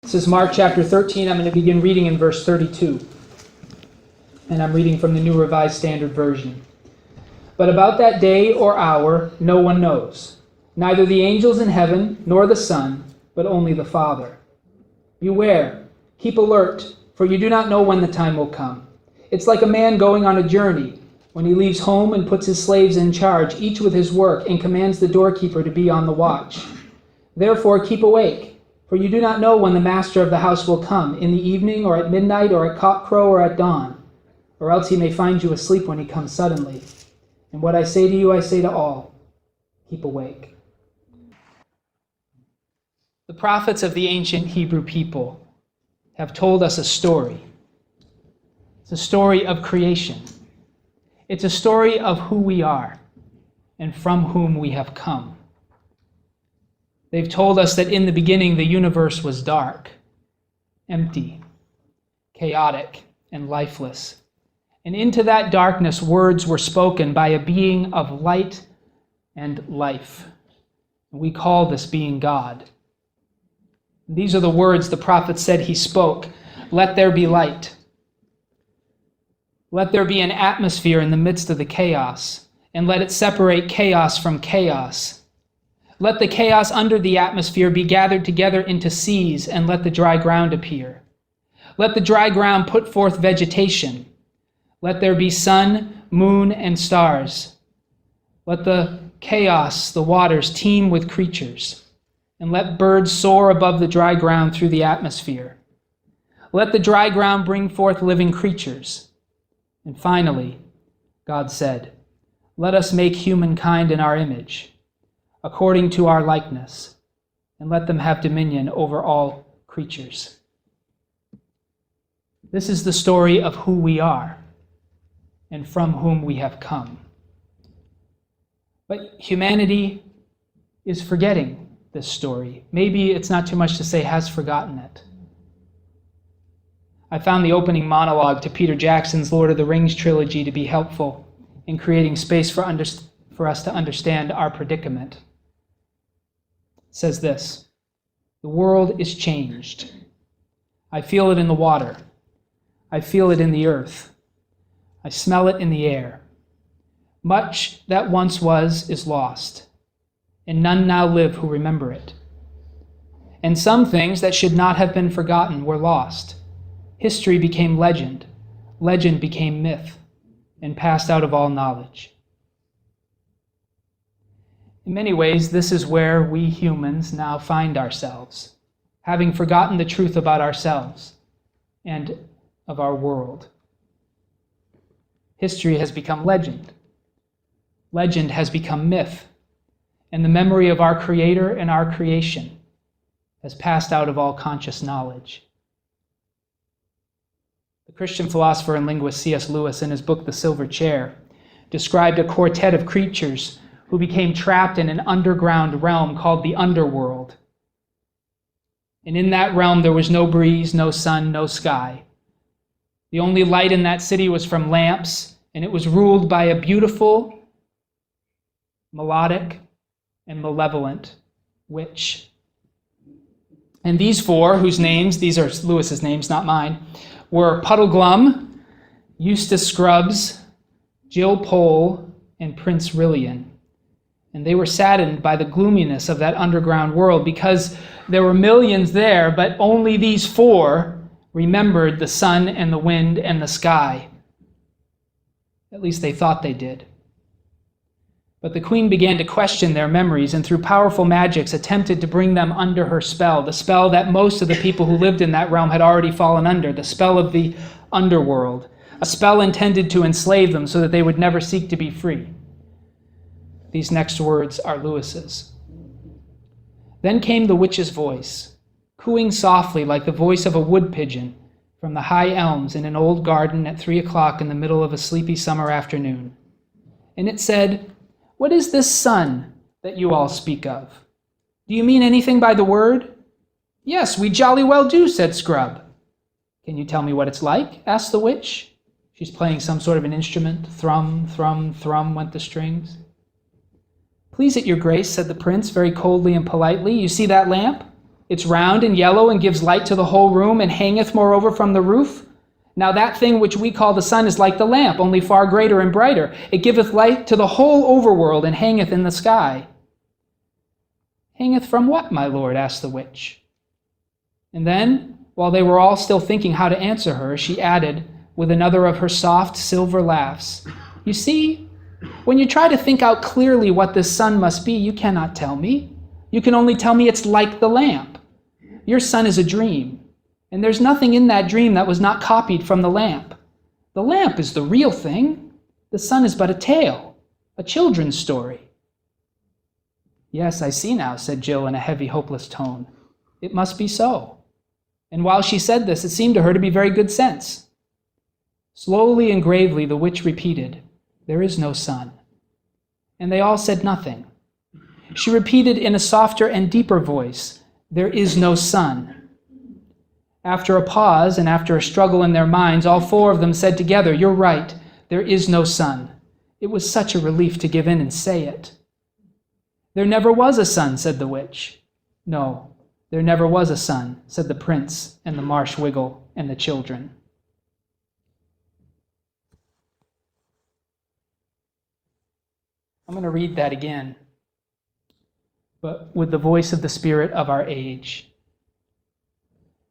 This is Mark chapter 13. I'm going to begin reading in verse 32. And I'm reading from the New Revised Standard Version. But about that day or hour no one knows, neither the angels in heaven nor the Son, but only the Father. Beware, keep alert, for you do not know when the time will come. It's like a man going on a journey, when he leaves home and puts his slaves in charge, each with his work, and commands the doorkeeper to be on the watch. Therefore keep awake, for you do not know when the master of the house will come, in the evening, or at midnight, or at cockcrow, or at dawn. Or else he may find you asleep when he comes suddenly. And what I say to you, I say to all, keep awake. The prophets of the ancient Hebrew people have told us a story. It's a story of creation. It's a story of who we are and from whom we have come. They've told us that in the beginning the universe was dark, empty, chaotic, and lifeless. And into that darkness words were spoken by a being of light and life. We call this being God. These are the words the prophet said he spoke. Let there be light. Let there be an atmosphere in the midst of the chaos, and let it separate chaos from chaos. Let the chaos under the atmosphere be gathered together into seas, and let the dry ground appear. Let the dry ground put forth vegetation. Let there be sun, moon, and stars. Let the chaos, the waters, teem with creatures, and let birds soar above the dry ground through the atmosphere. Let the dry ground bring forth living creatures. And finally, God said, let us make humankind in our image, according to our likeness, and let them have dominion over all creatures. This is the story of who we are and from whom we have come. But humanity is forgetting this story. Maybe it's not too much to say has forgotten it. I found the opening monologue to Peter Jackson's Lord of the Rings trilogy to be helpful in creating space for us to understand our predicament. It says this: the world is changed. I feel it in the water. I feel it in the earth. I smell it in the air. Much that once was is lost, and none now live who remember it. And some things that should not have been forgotten were lost. History became legend. Legend became myth, and passed out of all knowledge. In many ways, this is where we humans now find ourselves, having forgotten the truth about ourselves and of our world. History has become legend. Legend has become myth, and the memory of our Creator and our creation has passed out of all conscious knowledge. The Christian philosopher and linguist C.S. Lewis, in his book The Silver Chair, described a quartet of creatures who became trapped in an underground realm called the underworld. And in that realm there was no breeze, no sun, no sky. The only light in that city was from lamps, and it was ruled by a beautiful, melodic, and malevolent witch. And these four, whose names, these are Lewis's names, not mine, were Puddleglum, Eustace Scrubbs, Jill Pole, and Prince Rillian. And they were saddened by the gloominess of that underground world because there were millions there, but only these four remembered the sun and the wind and the sky. At least they thought they did. But the queen began to question their memories, and through powerful magics attempted to bring them under her spell, the spell that most of the people who lived in that realm had already fallen under, the spell of the underworld, a spell intended to enslave them so that they would never seek to be free. These next words are Lewis's. Then came the witch's voice, cooing softly like the voice of a wood pigeon from the high elms in an old garden at 3 o'clock in the middle of a sleepy summer afternoon. And it said, what is this sun that you all speak of? Do you mean anything by the word? Yes, we jolly well do, said Scrub. Can you tell me what it's like? Asked the witch. She's playing some sort of an instrument. Thrum, thrum, thrum went the strings. Please it your grace, said the prince very coldly and politely. You see that lamp? It's round and yellow and gives light to the whole room and hangeth moreover from the roof. Now that thing which we call the sun is like the lamp, only far greater and brighter. It giveth light to the whole overworld and hangeth in the sky. Hangeth from what, my lord? Asked the witch. And then, while they were all still thinking how to answer her, she added, with another of her soft silver laughs, you see, when you try to think out clearly what this sun must be, you cannot tell me. You can only tell me it's like the lamp. Your sun is a dream, and there's nothing in that dream that was not copied from the lamp. The lamp is the real thing. The sun is but a tale, a children's story. Yes, I see now, said Jill in a heavy, hopeless tone. It must be so. And while she said this, it seemed to her to be very good sense. Slowly and gravely the witch repeated, there is no sun. And they all said nothing. She repeated in a softer and deeper voice, there is no sun. After a pause and after a struggle in their minds, all four of them said together, you're right, there is no sun. It was such a relief to give in and say it. There never was a sun, said the witch. No, there never was a sun, said the prince and the marsh wiggle and the children. I'm going to read that again, but with the voice of the spirit of our age.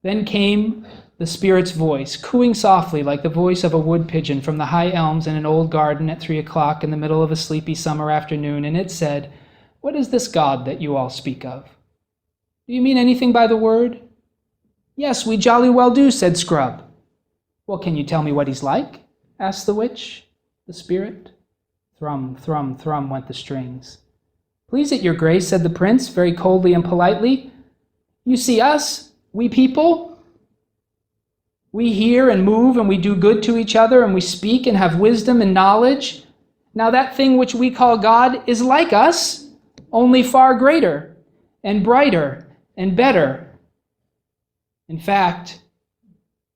Then came the spirit's voice, cooing softly like the voice of a wood pigeon from the high elms in an old garden at 3 o'clock in the middle of a sleepy summer afternoon, and it said, what is this God that you all speak of? Do you mean anything by the word? Yes, we jolly well do, said Scrub. Well, can you tell me what he's like? Asked the witch, the spirit. Thrum, thrum, thrum went the strings. Please it your grace, said the prince, very coldly and politely. You see us, we people? We hear and move and we do good to each other and we speak and have wisdom and knowledge. Now that thing which we call God is like us, only far greater and brighter and better. In fact,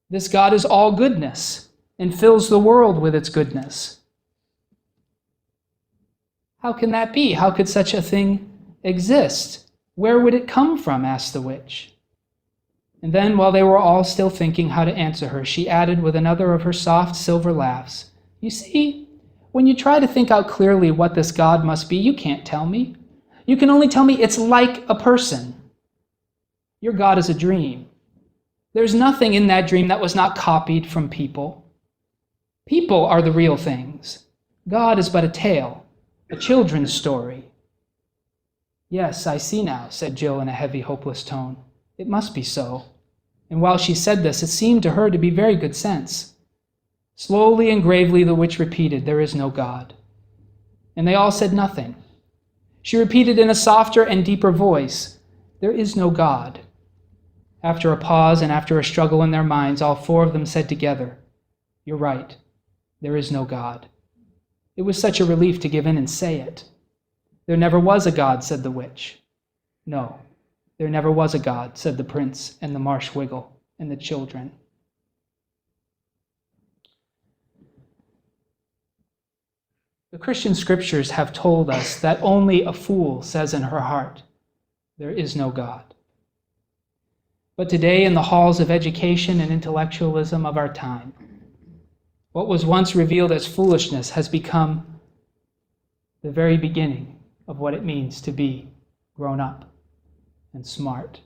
this God is all goodness and fills the world with its goodness. How can that be? How could such a thing exist? Where would it come from? Asked the witch. And then, while they were all still thinking how to answer her, she added with another of her soft silver laughs, you see, when you try to think out clearly what this God must be, you can't tell me. You can only tell me it's like a person. Your God is a dream. There's nothing in that dream that was not copied from people. People are the real things. God is but a tale, a children's story. Yes, I see now, said Jill in a heavy, hopeless tone. It must be so. And while she said this, it seemed to her to be very good sense. Slowly and gravely the witch repeated, there is no God. And they all said nothing. She repeated in a softer and deeper voice, there is no God. After a pause and after a struggle in their minds, all four of them said together, you're right, there is no God. It was such a relief to give in and say it. There never was a God, said the witch. No, there never was a God, said the prince and the marsh wiggle and the children. The Christian scriptures have told us that only a fool says in her heart, there is no God. But today, in the halls of education and intellectualism of our time, what was once revealed as foolishness has become the very beginning of what it means to be grown up and smart.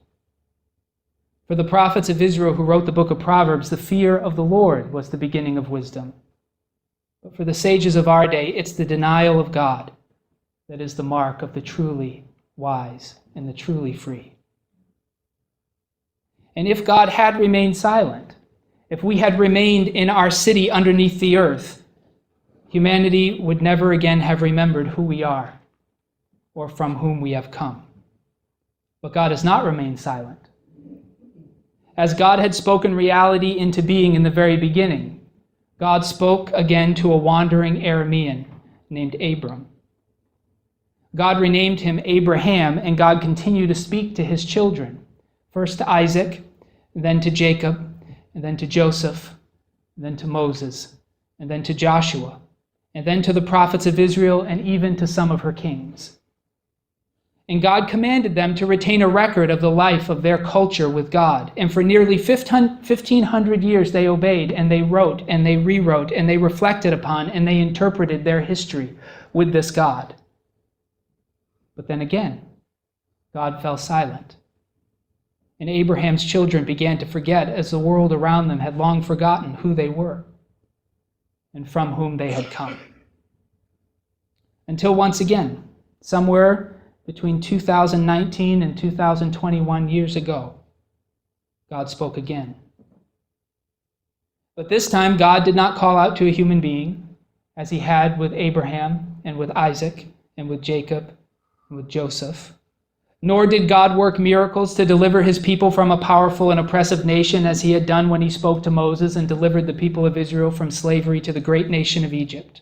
For the prophets of Israel who wrote the book of Proverbs, the fear of the Lord was the beginning of wisdom. But for the sages of our day, it's the denial of God that is the mark of the truly wise and the truly free. And if God had remained silent, if we had remained in our city underneath the earth, humanity would never again have remembered who we are or from whom we have come. But God has not remained silent. As God had spoken reality into being in the very beginning, God spoke again to a wandering Aramean named Abram. God renamed him Abraham, and God continued to speak to his children, first to Isaac, then to Jacob, and then to Joseph, and then to Moses, and then to Joshua, and then to the prophets of Israel, and even to some of her kings. And God commanded them to retain a record of the life of their culture with God. And for nearly 1,500 years they obeyed, and they wrote, and they rewrote, and they reflected upon, and they interpreted their history with this God. But then again, God fell silent. And Abraham's children began to forget, as the world around them had long forgotten who they were and from whom they had come. Until once again, somewhere between 2019 and 2021 years ago, God spoke again. But this time, God did not call out to a human being, as he had with Abraham and with Isaac and with Jacob and with Joseph. Nor did God work miracles to deliver his people from a powerful and oppressive nation, as he had done when he spoke to Moses and delivered the people of Israel from slavery to the great nation of Egypt.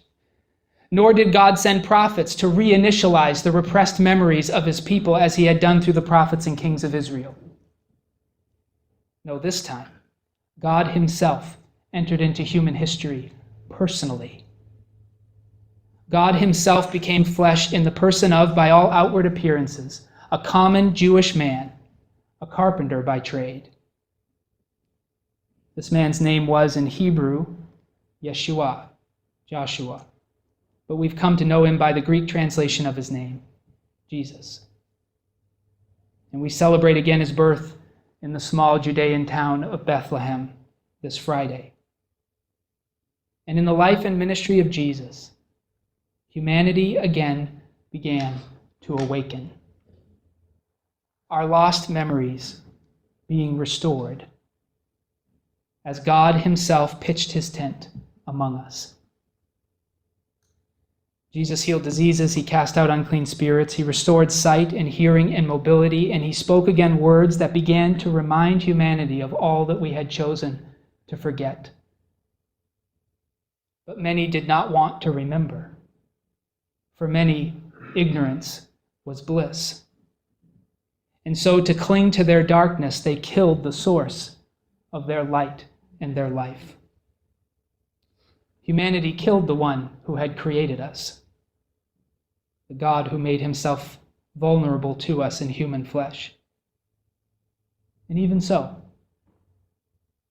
Nor did God send prophets to reinitialize the repressed memories of his people, as he had done through the prophets and kings of Israel. No, this time, God himself entered into human history personally. God himself became flesh in the person of, by all outward appearances, a common Jewish man, a carpenter by trade. This man's name was, in Hebrew, Yeshua, Joshua. But we've come to know him by the Greek translation of his name, Jesus. And we celebrate again his birth in the small Judean town of Bethlehem this Friday. And in the life and ministry of Jesus, humanity again began to awaken. Our lost memories being restored as God himself pitched his tent among us. Jesus healed diseases, he cast out unclean spirits, he restored sight and hearing and mobility, and he spoke again words that began to remind humanity of all that we had chosen to forget. But many did not want to remember. For many, ignorance was bliss. And so, to cling to their darkness, they killed the source of their light and their life. Humanity killed the one who had created us, the God who made himself vulnerable to us in human flesh. And even so,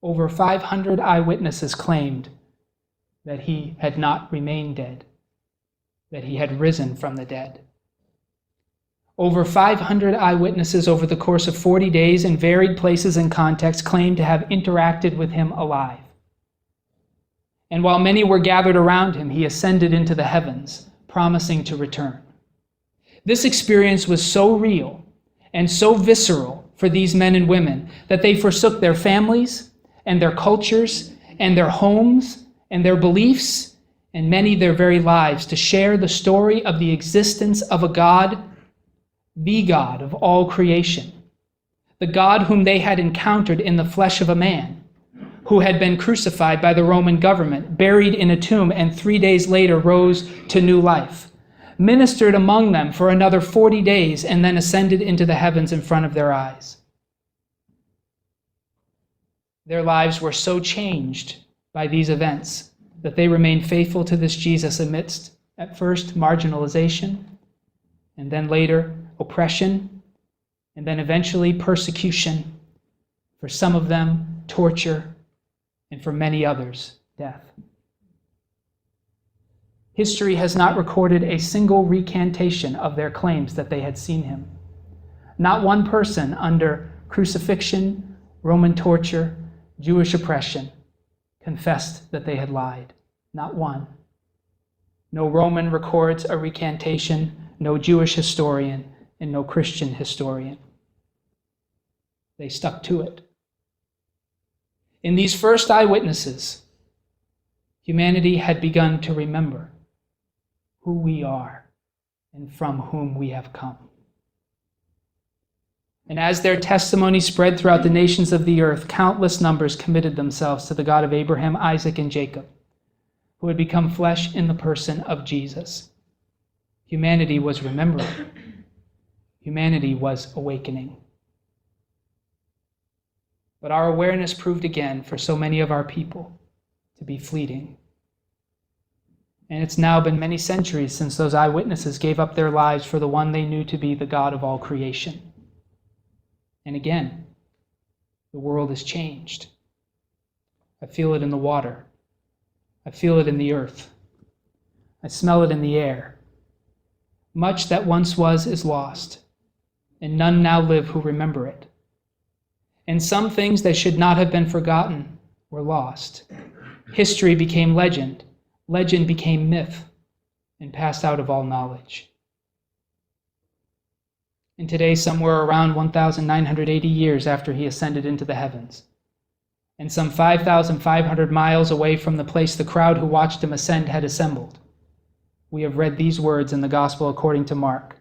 over 500 eyewitnesses claimed that he had not remained dead, that he had risen from the dead. Over 500 eyewitnesses over the course of 40 days in varied places and contexts claimed to have interacted with him alive. And while many were gathered around him, he ascended into the heavens, promising to return. This experience was so real and so visceral for these men and women that they forsook their families and their cultures and their homes and their beliefs and many their very lives to share the story of the existence of a God, the God of all creation, the God whom they had encountered in the flesh of a man, who had been crucified by the Roman government, buried in a tomb, and 3 days later rose to new life, ministered among them for another 40 days, and then ascended into the heavens in front of their eyes. Their lives were so changed by these events that they remained faithful to this Jesus amidst, at first, marginalization, and then later, oppression, and then eventually persecution, for some of them, torture, and for many others, death. History has not recorded a single recantation of their claims that they had seen him. Not one person under crucifixion, Roman torture, Jewish oppression confessed that they had lied. Not one. No Roman records a recantation, no Jewish historian, and no Christian historian. They stuck to it. In these first eyewitnesses, humanity had begun to remember who we are and from whom we have come. And as their testimony spread throughout the nations of the earth, countless numbers committed themselves to the God of Abraham, Isaac, and Jacob, who had become flesh in the person of Jesus. Humanity was remembering. Humanity was awakening. But our awareness proved again, for so many of our people, to be fleeting. And it's now been many centuries since those eyewitnesses gave up their lives for the one they knew to be the God of all creation. And again, the world has changed. I feel it in the water. I feel it in the earth. I smell it in the air. Much that once was is lost, and none now live who remember it. And some things that should not have been forgotten were lost. History became legend. Legend became myth and passed out of all knowledge. And today, somewhere around 1,980 years after he ascended into the heavens, and some 5,500 miles away from the place the crowd who watched him ascend had assembled, we have read these words in the Gospel according to Mark.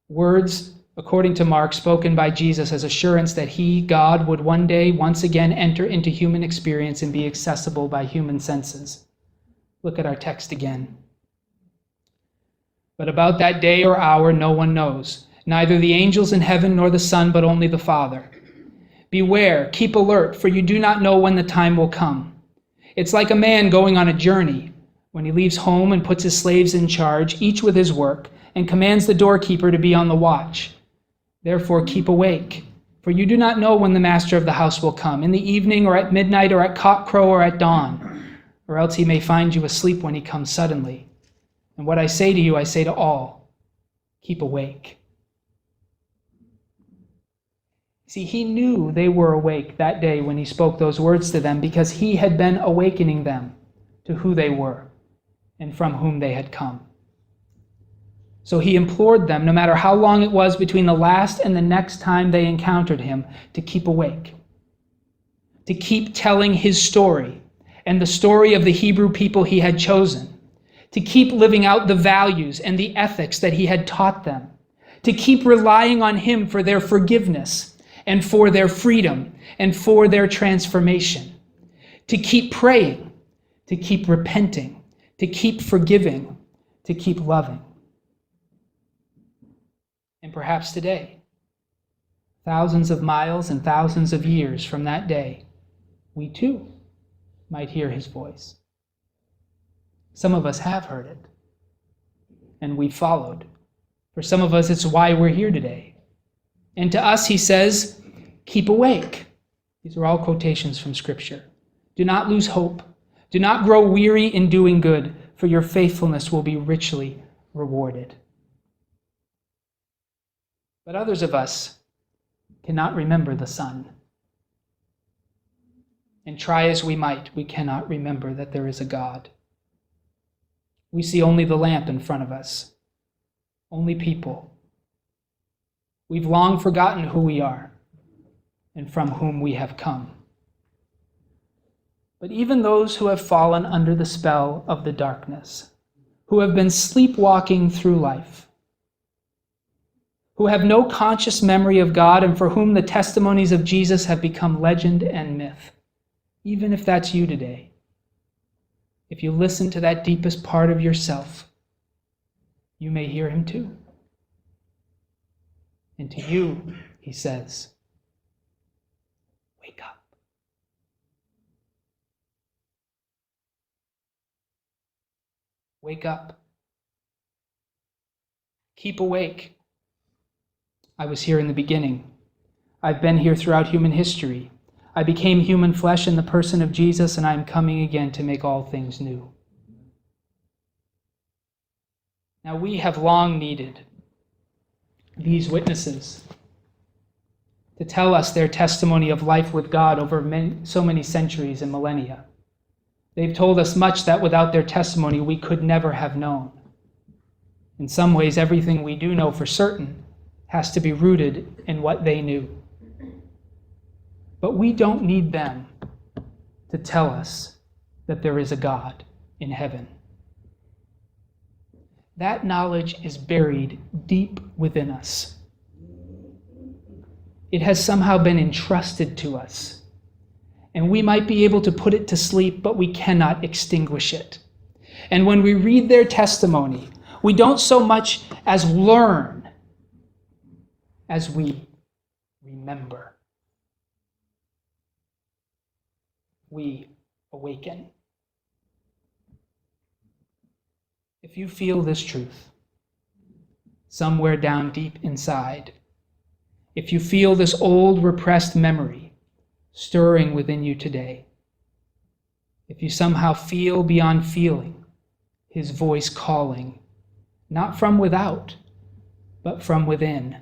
Words, according to Mark, spoken by Jesus as assurance that he, God, would one day once again enter into human experience and be accessible by human senses. Look at our text again. But about that day or hour no one knows, neither the angels in heaven nor the Son, but only the Father. Beware, keep alert, for you do not know when the time will come. It's like a man going on a journey, when he leaves home and puts his slaves in charge, each with his work, and commands the doorkeeper to be on the watch. Therefore keep awake, for you do not know when the master of the house will come, in the evening or at midnight or at cockcrow or at dawn, or else he may find you asleep when he comes suddenly. And what I say to you, I say to all, keep awake. See, he knew they were awake that day when he spoke those words to them, because he had been awakening them to who they were and from whom they had come. So he implored them, no matter how long it was between the last and the next time they encountered him, to keep awake, to keep telling his story and the story of the Hebrew people he had chosen, to keep living out the values and the ethics that he had taught them, to keep relying on him for their forgiveness and for their freedom and for their transformation, to keep praying, to keep repenting, to keep forgiving, to keep loving. And perhaps today, thousands of miles and thousands of years from that day, we too might hear his voice. Some of us have heard it, and we've followed. For some of us, it's why we're here today. And to us, he says, keep awake. These are all quotations from Scripture. Do not lose hope. Do not grow weary in doing good, for your faithfulness will be richly rewarded. But others of us cannot remember the sun. And try as we might, we cannot remember that there is a God. We see only the lamp in front of us, only people. We've long forgotten who we are and from whom we have come. But even those who have fallen under the spell of the darkness, who have been sleepwalking through life, who have no conscious memory of God and for whom the testimonies of Jesus have become legend and myth, even if that's you today, if you listen to that deepest part of yourself, you may hear him too. And to you, he says, wake up. Wake up. Keep awake. I was here in the beginning. I've been here throughout human history. I became human flesh in the person of Jesus, and I am coming again to make all things new. Now, we have long needed these witnesses to tell us their testimony of life with God over so many centuries and millennia. They've told us much that without their testimony we could never have known. In some ways, everything we do know for certain has to be rooted in what they knew. But we don't need them to tell us that there is a God in heaven. That knowledge is buried deep within us. It has somehow been entrusted to us, and we might be able to put it to sleep, but we cannot extinguish it. And when we read their testimony, we don't so much as learn as we remember. We awaken. If you feel this truth somewhere down deep inside, if you feel this old repressed memory stirring within you today, if you somehow feel beyond feeling his voice calling, not from without, but from within,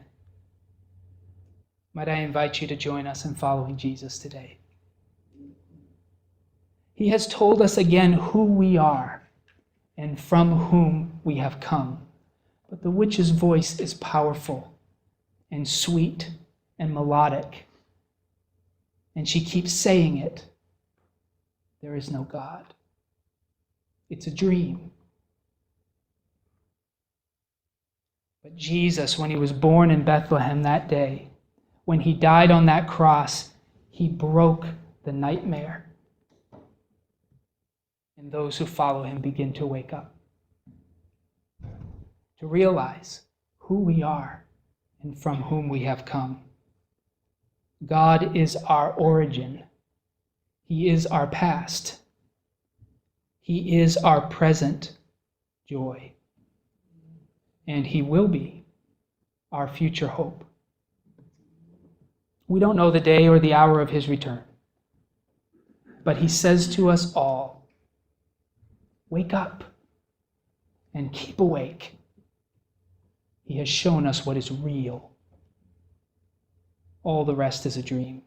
might I invite you to join us in following Jesus today. He has told us again who we are and from whom we have come. But the witch's voice is powerful and sweet and melodic. And she keeps saying it. There is no God. It's a dream. But Jesus, when he was born in Bethlehem that day, when he died on that cross, he broke the nightmare. And those who follow him begin to wake up, to realize who we are and from whom we have come. God is our origin. He is our past. He is our present joy. And he will be our future hope. We don't know the day or the hour of his return, but he says to us all, wake up and keep awake. He has shown us what is real. All the rest is a dream.